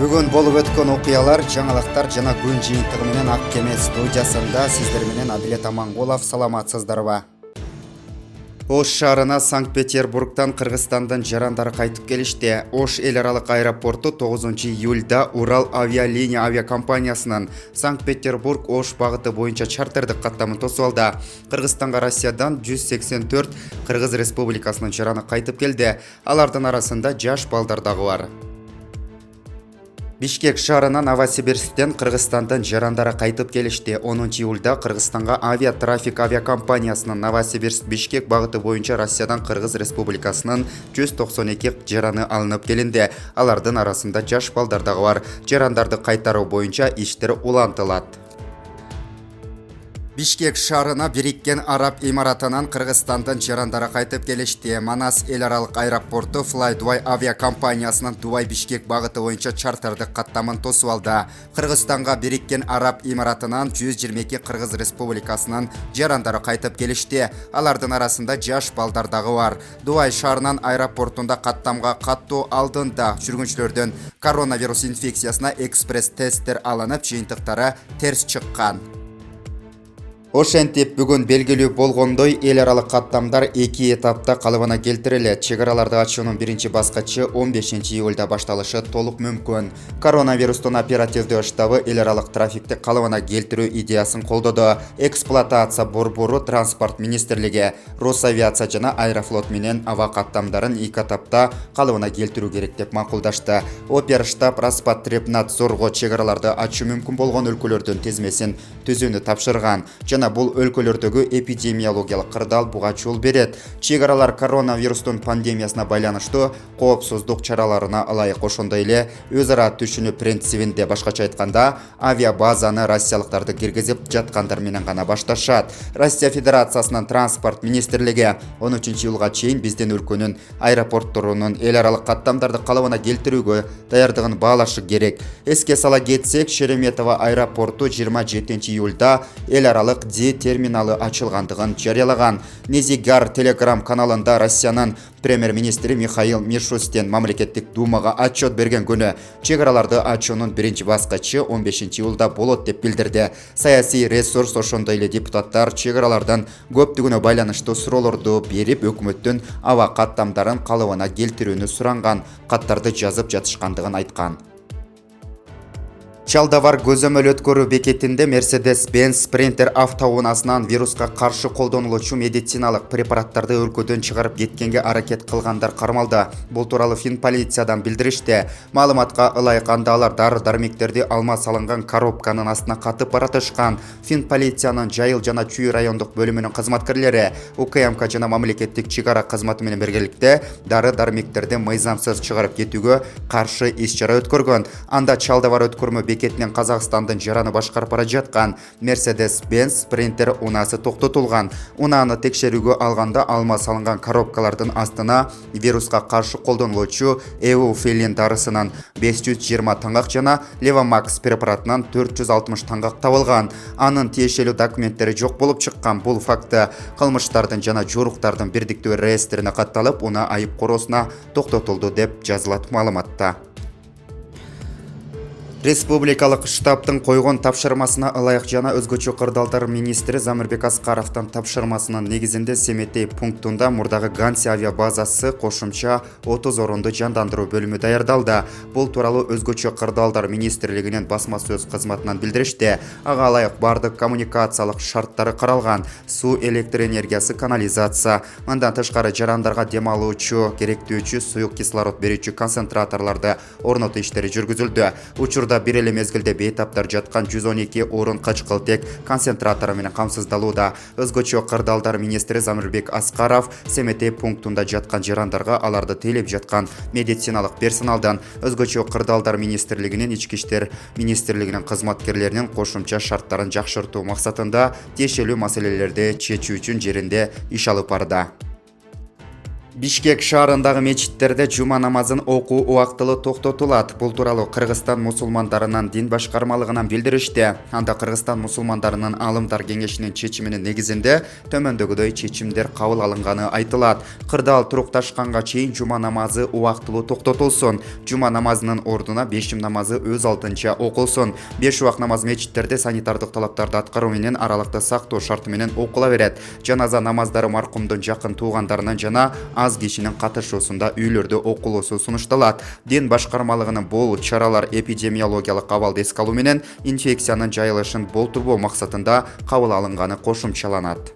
Бүгін болып өткен окуялар, жаңалықтар жана күн жыйынтыгы менен Ак Кеме студиясында сиздер менен Адилет Амангулов, саламатсыздарбы? Ош шаарына Санкт-Петербургтан Кыргызстандан жарандары кайтып келишти. Ош эл аралык аэропорту 9 июльда Урал авиалиния авиакомпаниясынын Санкт-Петербург Ош багыты боюнча чартердик каттамын тосуп алды. Кыргызстанга Россиядан 184 Кыргыз Республикасынын жараны кайтып келди. Алардын арасында жаш балдар дагы бар. Бишкек шаарына Новосибирсктен Кыргызстандан жарандары кайтып келишти. 10 июльда Кыргызстанга авиатрафик авиакомпаниясынын Новосибирск-Бишкек багыты боюнча Россиядан Кыргыз Республикасынын 192 жараны алынып келинди. Алардын арасында жаш балдар дагы бар. Жарандарды кайтаруу боюнча иштер улантылат. Бишкек шаарына Бириккен Араб Имаратынан Кыргызстандан жарандары кайтып келишти. Манас эл аралык аэропорту Fly Dubai авиакомпаниясынын Дубай-Бишкек багыты боюнча чартердик каттамын тосуп алды. Кыргызстанга Бириккен Араб Имаратынан 122 Кыргыз Республикасынын жарандары кайтып келишти. Алардын арасында жаш балдар дагы бар. Дубай шаарынын аэропортунда каттамга каттуу алдында жүргүнчүлөрдөн коронавирус инфекциясына экспресс-тесттер алынып, жыйынтыктары терс чыккан. Ошентип бүгүн белгилүү болгондой эл аралык каттамдар 2 этапта калыбына келтирилет. Чек араларды ачуунун биринчи баскычы 15 июльда башталышы толук мүмкүн. Коронавирустун оперативдүү штабы эл аралык трафикти калыбына келтирүү идеясын колдоду. Эксплуатация борбору Транспорт министрлиги, Росавиация жана Аэрофлот менен аба каттамдарын 2 этапта калыбына келтирүү керек деп макулдашты. Оперштаб Роспотребнадзорго чек араларды ачуу мүмкүн болгон өлкөлөрдүн тизмесин түзүүнү тапшырган. Бул өлкөлөрдөгү эпидемиологиялык кырдаал буга жол берет. Чек аралар коронавирустун пандемиясына байланыштуу коопсуздук чараларына ылайык, ошондой эле өз ара түшүнүү принцибинде, башкача айтканда, авиабазаны россиялыктарды киргизип жаткандар менен гана башташат. Россия Федерациясынын Транспорт министрлиги 13 июлга чейин биздин өлкөнүн аэропортторунун эл аралык каттамдарды калыбына келтирүүгө даярдыгын баалашы керек. Эске сала кетсек, Шереметово аэропорту 27 июльда эл аралык терминалы ачылгандыгын жарыялаган. Незигар Телеграм каналында Россиянын премьер-министри Михаил Мишустин мамлекеттик думага отчет берген күнү чек араларды ачуунун биринчи баскычы 15 июлда болот деп билдирди. Саясий ресурс, ошондой эле депутаттар чек аралардан көптүгүнө байланыштуу суроолорду берип, өкмөттүн аба каттамдарын калыбына келтирүүнү суранган, каттарды жазып жатышкандыгын айткан. Чалдавар көзөмөл өткөрүү бекетинде Mercedes-Benz Sprinter автоунаасынан вируска каршы колдонулуучу медициналык препараттарды өлкөдөн чыгарып кеткенге аракет кылгандар кармалды. Бул тууралуу Фин полициядан билдиришти. Маалыматка ылайык алар дары-дармектерди алма салынган коробканын астына катып баратышкан. Фин полициянын Жайыл жана Чүй райондук бөлүмүнүн кызматкерлери УКМК жана мамлекеттик чек ара кызматы менен биргеликте дары-дармектерди мыйзамсыз чыгарып кетүүгө каршы иш-чара өткөргөн. Анда чалдавар өткөрмө бекетинен Казакстандын жараны башкарып бара жаткан Mercedes-Benz Sprinter унаасы токтотулган. Унааны текшерүүгө алганда алма салынган коробкалардын астына вируска каршы колдонулуучу Эуфилин дарысынын 520 таңгак жана Levamax препаратынан 460 таңгак табылган. Анын тиешелүү документтери жок болуп чыккан. Бул факты кылмыштардын жана жоруктардын бирдиктүү реестрине катталып, унаа айып короосуна токтотулду деп жазылат маалыматта. Республикалык штабтын койгон тапшырмасына ылайык жана өзгөчө кырдаалдар министри Замирбек Аскаровдун тапшырмасынын негизинде Семетей пунктунда мурдагы Ганси авиабазасы кошумча 30 орунду жандандыруу бөлүмү даярдалды. Бул тууралуу өзгөчө кырдаалдар министрлигинин басма сөз кызматынан билдиришти. Ага ылайык бардык коммуникациялык шарттары каралган. Суу, электр энергиясы, канализация, андан тышкары жарандарга дем алуучу, керектүүчү суюк кислород берүүчү концентраторлорду орнотуу иштери жүргүзүлдү. Учурда бир эле мезгилде бейтаптар жаткан 112 орун качкылтек концентратору менен камсыздалууда. Өзгөчө кырдаалдар министри Замирбек Аскаров Семетей пунктунда жаткан жарандарга аларды тейлеп жаткан медициналык персоналдан өзгөчө кырдаалдар министрлигинин, ички иштер министрлигинин кызматкерлеринин кошумча шарттарын жакшыртуу максатында тиешелүү маселелерди чечүү үчүн жеринде иш алып барды. Бишкек шаарындагы мечиттерде жума намазын окуу убактылуу токтотулат. Бул тууралуу Кыргызстан мусулмандарынын дин башкармалыгынан билдиришти. Анда Кыргызстан мусулмандарынын алымдар кеңешинин чечиминин негизинде төмөндөгүдөй чечимдер кабыл алынганы айтылат. Кырдаал турукташканга чейин жума намазы убактылуу токтотулсун. Жума намазынын ордуна бешим намазы өз алдынча окулсун. 5 убак намаз мечиттерде санитардык талаптарды аткаруу менен аралыкты сактоо шарты менен окула берет. Жаназа намаздары маркумдун жакын туугандарынан жана аз кишинин катышуусунда үйлөрдө окулуусу сунушталат. Дин башкармалыгынын бул чаралар эпидемиологиялык абалды эске алуу менен инфекциянын жайылышын болтурбоо максатында кабыл алынганы кошумчаланат.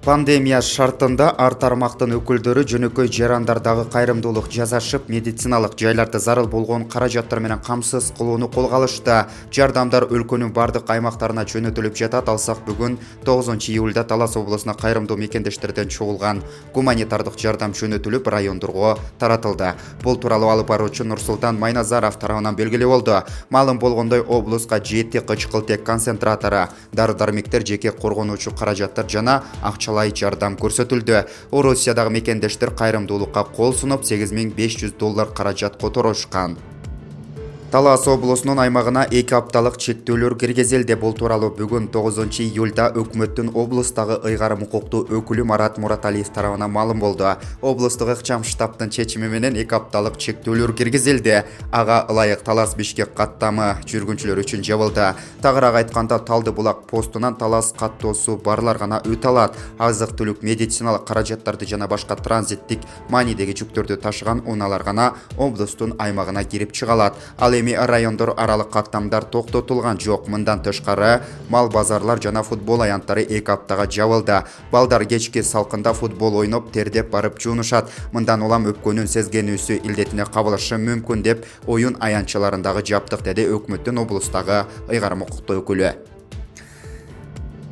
Пандемия шартында ар тармактын өкүлдөрү жөнөкөй жарандардагы кайрымдуулук жасашып, медициналык жайларды зарыл болгон каражаттар менен камсыз кылууну колго алышты. Жардамдар өлкөнүн бардык аймактарына жөнөтүлүп жатат. Алсак бүгүн 9-июлда Талас облусуна кайрымдуу мекендештерден чогулган гуманитардык жардам жөнөтүлүп, райондорго таратылды. Бул тууралуу алып баруучу Нурсултан Майназаров тарабынан белгилүү болду. Маалым болгондой, облуска 7 кычкылтек концентратору, дары-дармектер, жеке коргонуучу каражаттар жана акчалай жардам көрсөтүлдү. Орусиядагы мекендештер кайрымдуулукка кол сунуп $8500 каражат которушкан. Талас облусунун аймагына 2 апталык чектөөлөр киргизилди. Бул тууралуу бүгүн 9-июлда өкмөттүн облустагы ыйгарым укуктуу өкүлү Марат Мураталиев тарабынан маалым болду. Облустук ыкчам штабтын чечими менен 2 апталык чектөөлөр киргизилди. Ага ылайык Талас Бишкек каттамы жүргүнчүлөр үчүн жабылды. Тагыраак айтканда, Талды булак постунан Талас каттоосу барлар гана өтө алат. Азык-түлүк, медициналык каражаттарды жана башка транзиттик маанидеги жүктөрдү ташыган унаалар гана облустун аймагына кирип чыга алат. Ал райондор аралык каттамдар токтотулган жок. Мындан тышкары мал базарлар жана футбол аянттары 2 аптага жабылды. Балдар кечки салкында футбол ойноп, тердеп барып жуунушат. Мындан улам өпкөнүн сезгенүүсү илдетине кабылышы мүмкүн деп оюн аянтчаларындагы жаптык, деди өкмөттүн облустагы ыйгарым укуктуу өкүлү.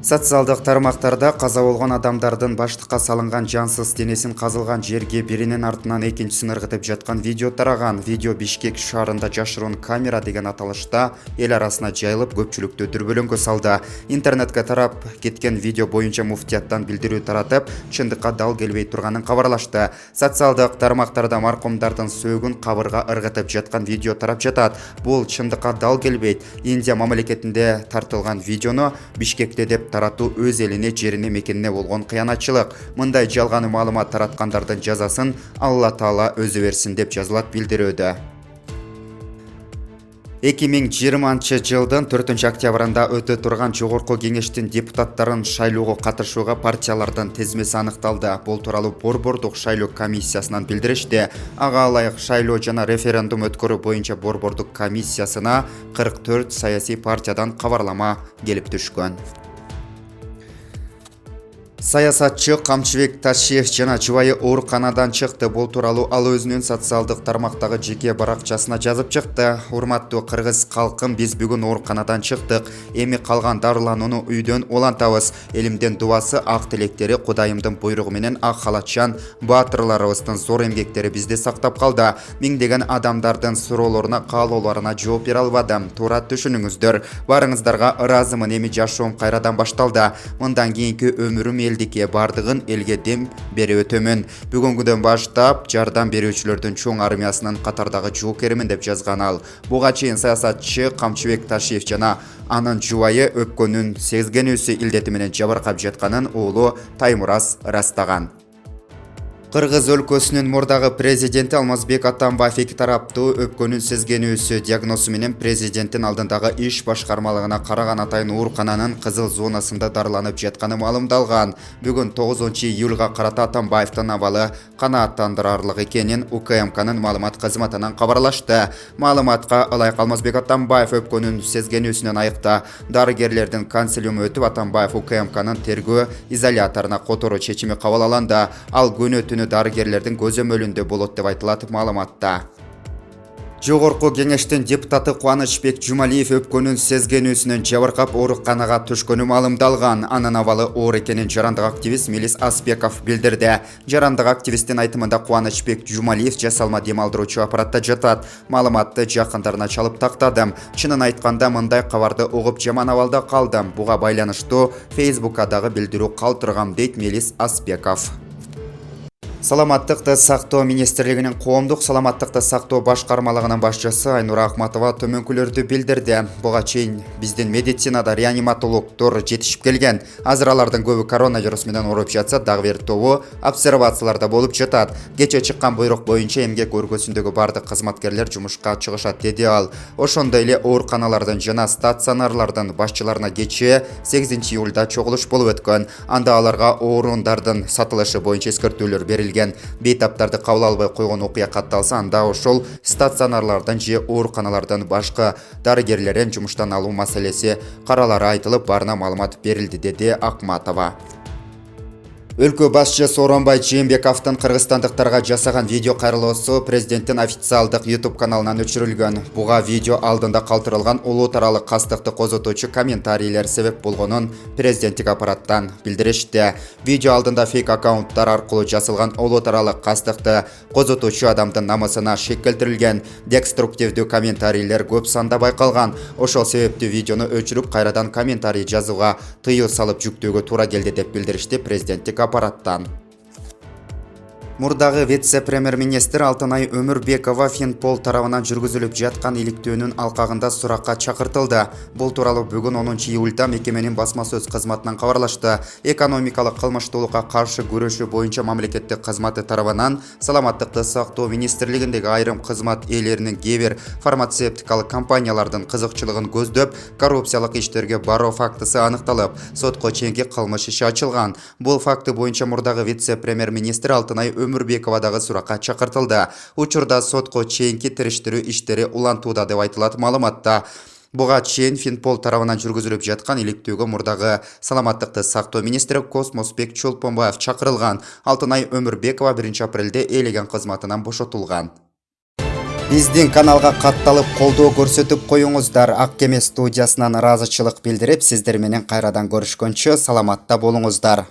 Социалдык тармактарда каза болгон адамдардын баштыкка салынган жансыз денесин казылган жерге биринин артынан экинчисин ыргытып жаткан видео тараган. Видео Бишкек шаарында жашыруун камера деген аталышта эл арасына жайылып, көпчүлүктү дүрбөлөңгө салды. Интернетке тарап кеткен видео боюнча муфтияттан билдирүү таратып, чындыкка дал келбей турганын кабарлашты. Социалдык тармактарда маркумдардын сөөгүн кабырга ыргытып жаткан видео тарап жатат. Бул чындыкка дал келбейт. Индия мамлекетинде тартылган видеону Бишкекте деп таратуу өз элине, жерине, мекенине болгон кыянатчылык. Мындай жалган маалымат тараткандардын жазасын Алла Таала өзү берсин деп жазылат билдирүүдө. 2020 жылдын 4 октябрында өтө турган Жогорку кеңештин депутаттарын шайлоого катышууга партиялардын тизмеси аныкталды. Бул тууралуу Борбордук шайлоо комиссиясынан билдиришти. Ага ылайык шайлоо жана референдум өткөрүү боюнча Борбордук комиссиясына 44 саясий партиядан кабарлама келип түшкөн. Саясатчы Камчыбек Ташиев жана жубайы ооруканадан чыкты. Бул тууралуу ал өзүнүн социалдык тармактагы жеке баракчасына жазып чыкты. Урматтуу кыргыз калкым, биз бүгүн ооруканадан чыктык. Эми калган дарыланууну үйдөн улантабыз. Элимдин дубасы, ак тилектери, Кудайымдын буйругу менен ак халатчан баатырларыбыздын зор эмгектери бизди сактап калды. Миңдеген адамдардын суроолоруна, каалоолоруна жооп бере албадым. Туура түшүнүңүздөр. Барыңыздарга ыраазымын. Эми жашоом кайрадан башталды. Мындан кийинки өмүрүм элдикке, бардыгын элге дем бере өтөмүн. Бүгүнгүдөн баштап жардам берүүчүлөрдүн чоң армиясынын катардагы жоокеримин деп жазган ал. Буга чейин саясатчы Камчыбек Ташиев жана анын жубайы өпкөнүн сезгенүүсү илдети менен жабыркап жатканын уулу Таймураз ырастаган. Кыргыз өлкөсүнүн мурдагы президенти Алмазбек Атамбаев 2 тараптуу өпкөнүн сезгенүүсү диагнозу менен президенттин алдындагы иш башкармалыгына караган атайын оорукананын кызыл зонасында дарыланып жатканы маалымдалган. Бүгүн 9-июлга карата Атамбаевдин абалы канааттандырарлык экенин УКМКнын маалымат кызматынан кабарлашты. Маалыматка ылайык Алмазбек Атамбаев өпкөнүн сезгенүүсүнөн айыкта. Дарыгерлердин консилиуму өтүп, Атамбаев УКМКнын тергөө изоляторуна которуу чечими кабыл алынды. Ал күнү дарыгерлердин көзөмөлүндө болот деп айтылат маалыматта. Жогорку кеңештин депутаты Кубанычбек Жумалиев өпкөнүн сезгенүүсүнөн жабыркап ооруканага түшкөнү маалымдалган. Анын абалы оор экенин жарандык активист Мелис Аспеков билдирди. Жарандык активисттин айтымында Кубанычбек Жумалиев жасалма дем алдыруучу аппаратта жатат. Маалыматты жакындарына чалып тактадым. Чынын айтканда, мындай кабарды угуп жаман абалда калдым. Буга байланыштуу Facebook'а дагы билдирүү калтыргам, дейт Мелис Аспеков. Саламаттыкты сактоо министрлигинин коомдук саламаттыкты сактоо башкармалыгынын башчысы Айнура Ахматова төмөнкүлөрдү билдирди. Буга чейин биздин медицинада реаниматологдор жетишип келген. Азыр алардын көбү коронавирус менен ооруп жатса, дагы бир тобу обсервацияларда болуп жатат. Кече чыккан буйрук боюнча эмгек өргөсүндөгү бардык кызматкерлер жумушка чыгышат, деди ал. Ошондой эле ооруканалардын жана стационарлардын башчыларына кечээ 8-июлда чогулуш болуп өткөн. Анда аларга ооруундардын сатылышы боюнча эскертүүлөр берилген. Бейтаптарды кабыл албай койгон окуя катталса, анда ошол стационарлардан же ооруканалардан башка дарыгерлерин жумуштан алуу маселеси каралары айтылып, баарына маалымат берилди, деди Акматова. Өлкө башчы Сооронбай Жээнбековдун кыргызстандыктарга жасаган видео кайрылуусу президенттин официалдык YouTube каналынан өчүрүлгөн. Буга видео алдында калтырылган улут аралык кастыкты козотуучу комментарийлер себеп болгонун президенттик аппараттан билдиришти. Видео алдында фейк аккаунттар аркылуу жасалган улут аралык кастыкты козотуучу адамдын намысына шек келтирилген. Деструктивдүү комментарийлер көп санда байкалган. Ошол себептүү видеону өчүрүп, кайрадан комментарий жазууга тыюу салып жүктөөгө туура келди, деп билдиришти президенттик аппараттан. Мурдагы вице-премьер-министр Алтынай Өмүрбекова Финпол тарабынан жүргүзүлүп жаткан иликтөөнүн алкагында суракка чакыртылды. Бул тууралуу бүгүн 10-июлда мекеменин басма сөз кызматынан кабарлашты. Экономикалык кылмыштуулукка каршы күрөшүү боюнча мамлекеттик кызматы тарабынан саламаттыкты сактоо министрлигиндеги айрым кызмат ээлеринин кээ бир фармацевтикалык компаниялардын кызыкчылыгын көздөп, коррупциялык иштерге баруу фактысы аныкталып, сотко чейинки кылмыш иши ачылган. Бул факты боюнча мурдагы вице-премьер-министр Алтынай Өмүрбекова дагы суракка чакыртылды. Учурда сотко чейинки териштирүү иштери улантууда, деп айтылат маалыматта. Буга чейин Финпол тарабынан жүргүзүлүп жаткан иликтөөгө мурдагы саламаттыкты сактоо министри Космосбек Чолпонбаев чакырылган. Алтынай Өмүрбекова 1-апрелде ээлеген кызматынан бошотулган. Биздин каналга катталып колдоо көрсөтүп коюңуздар. Ак Кеме студиясынан ыраазычылык билдирип, сиздер менен кайрадан көрүшкөнчө саламатта болуңуздар.